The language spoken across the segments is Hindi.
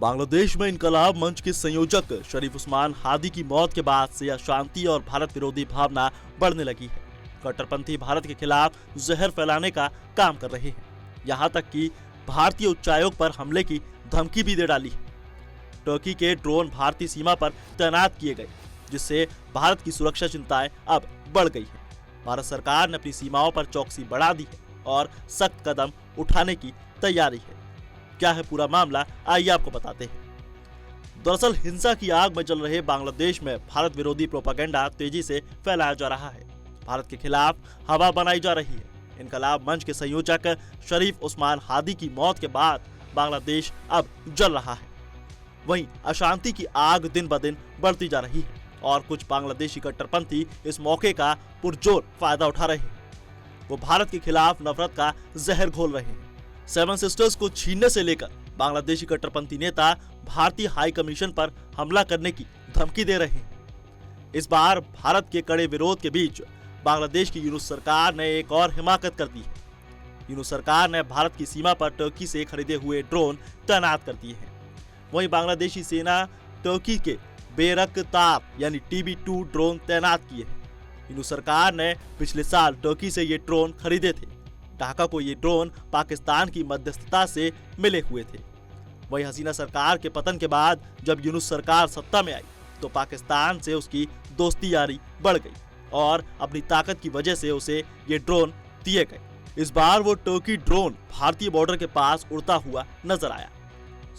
बांग्लादेश में इनकलाब मंच के संयोजक शरीफ उस्मान हादी की मौत के बाद से अशांति और भारत विरोधी भावना बढ़ने लगी है। कट्टरपंथी भारत के खिलाफ जहर फैलाने का काम कर रहे हैं। यहाँ तक कि भारतीय उच्चायोग पर हमले की धमकी भी दे डाली है। टर्की के ड्रोन भारतीय सीमा पर तैनात किए गए, जिससे भारत की सुरक्षा चिंताएं अब बढ़ गई है। भारत सरकार ने अपनी सीमाओं पर चौकसी बढ़ा दी है और सख्त कदम उठाने की तैयारी है। क्या है पूरा मामला, आइए आपको बताते हैं। दरअसल हिंसा की आग में जल रहे बांग्लादेश में भारत विरोधी प्रोपेगेंडा तेजी से फैलाया जा रहा है। भारत के खिलाफ हवा बनाई जा रही है। इनकलाब मंच के संयोजक शरीफ उस्मान हादी की मौत के बाद बांग्लादेश अब जल रहा है। वहीं अशांति की आग दिन ब दिन बढ़ती जा रही है और कुछ बांग्लादेशी कट्टरपंथी इस मौके का पुरजोर फायदा उठा रहे हैं। वो भारत के खिलाफ नफरत का जहर घोल रहे हैं। सेवन सिस्टर्स को छीनने से लेकर बांग्लादेशी कट्टरपंथी नेता भारतीय हाई कमीशन पर हमला करने की धमकी दे रहे हैं। इस बार भारत के कड़े विरोध के बीच बांग्लादेश की यूनुस सरकार ने एक और हिमाकत कर दी है। यूनुस सरकार ने भारत की सीमा पर टर्की से खरीदे हुए ड्रोन तैनात कर दिए हैं। वहीं बांग्लादेशी सेना टर्की के बेरकतार यानी TB2 ड्रोन तैनात किए हैं। यूनुस सरकार ने पिछले साल टर्की से ये ड्रोन खरीदे थे। ढाका को ये ड्रोन पाकिस्तान की मध्यस्थता से मिले हुए थे। वहीं हसीना सरकार के पतन के बाद जब यूनुस सरकार सत्ता में आई तो पाकिस्तान से उसकी दोस्ती यारी बढ़ गई और अपनी ताकत की वजह से उसे ये ड्रोन दिए गए। इस बार वो टर्की ड्रोन भारतीय बॉर्डर के पास उड़ता हुआ नजर आया।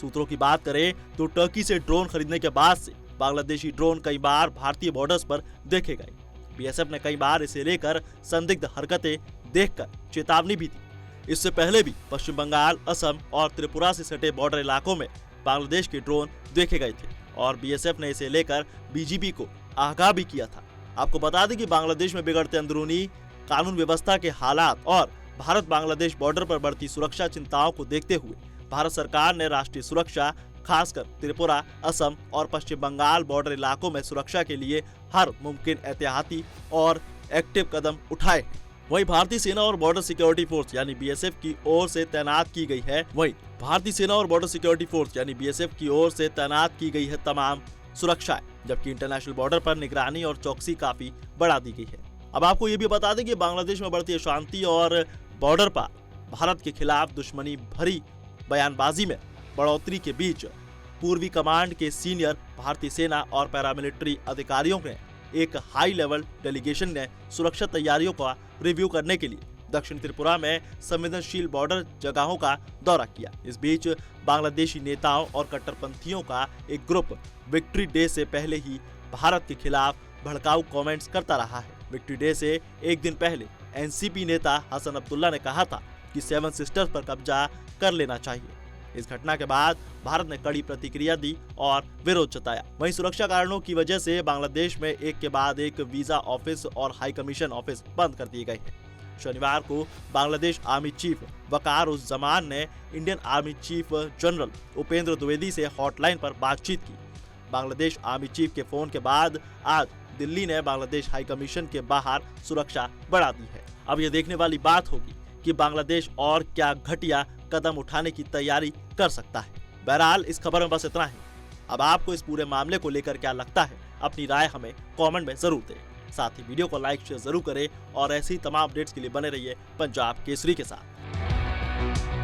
सूत्रों की बात करें तो टर्की से ड्रोन खरीदने के बाद से बांग्लादेशी ड्रोन कई बार भारतीय बॉर्डर्स पर देखे गए। BSF ने कई बार इसे लेकर संदिग्ध हरकतें देखकर चेतावनी भी दी। इससे पहले भी पश्चिम बंगाल, असम और त्रिपुरा से सटे बॉर्डर इलाकों में बांग्लादेश के ड्रोन देखे गए थे और BSF ने इसे लेकर BGP को आगाह भी किया था। आपको बता दें कि बांग्लादेश में बिगड़ते अंदरूनी कानून व्यवस्था के हालात और भारत बांग्लादेश बॉर्डर पर बढ़ती सुरक्षा चिंताओं को देखते हुए भारत सरकार ने राष्ट्रीय सुरक्षा, खासकर त्रिपुरा, असम और पश्चिम बंगाल बॉर्डर इलाकों में सुरक्षा के लिए हर मुमकिन एहतियाती और एक्टिव कदम उठाए। वहीं भारतीय सेना और बॉर्डर सिक्योरिटी फोर्स यानी BSF की ओर से तैनात की गई है तमाम सुरक्षाएं, जबकि इंटरनेशनल बॉर्डर पर निगरानी और चौकसी काफी बढ़ा दी गई है। अब आपको ये भी बता दें कि बांग्लादेश में बढ़ती अशांति और बॉर्डर पर भारत के खिलाफ दुश्मनी भरी बयानबाजी में बढ़ोतरी के बीच पूर्वी कमांड के सीनियर भारतीय सेना और पैरामिलिट्री अधिकारियों ने एक हाई लेवल डेलीगेशन ने सुरक्षा तैयारियों का रिव्यू करने के लिए दक्षिण त्रिपुरा में संवेदनशील बॉर्डर जगहों का दौरा किया। इस बीच बांग्लादेशी नेताओं और कट्टरपंथियों का एक ग्रुप विक्ट्री डे से पहले ही भारत के खिलाफ भड़काऊ कमेंट्स करता रहा है। विक्ट्री डे से एक दिन पहले NCP नेता हसन अब्दुल्ला ने कहा था कि सेवन सिस्टर्स पर कब्जा कर लेना चाहिए। इस घटना के बाद भारत ने कड़ी प्रतिक्रिया दी और विरोध जताया। वहीं सुरक्षा कारणों की वजह से बांग्लादेश में एक के बाद एक वीजा ऑफिस और हाई कमीशन ऑफिस बंद कर दिए गए हैं। शनिवार को बांग्लादेश आर्मी चीफ वकार उस जमान ने Indian army chief general Upendra Dwivedi से हॉटलाइन पर बातचीत की। बांग्लादेश आर्मी चीफ के फोन के बाद आज दिल्ली ने बांग्लादेश हाई कमीशन के बाहर सुरक्षा बढ़ा दी है। अब यह देखने वाली बात होगी कि बांग्लादेश और क्या घटिया कदम उठाने की तैयारी कर सकता है। बहरहाल इस खबर में बस इतना ही। अब आपको इस पूरे मामले को लेकर क्या लगता है, अपनी राय हमें कमेंट में जरूर दें। साथ ही वीडियो को लाइक शेयर जरूर करें और ऐसी तमाम अपडेट्स के लिए बने रहिए पंजाब केसरी के साथ।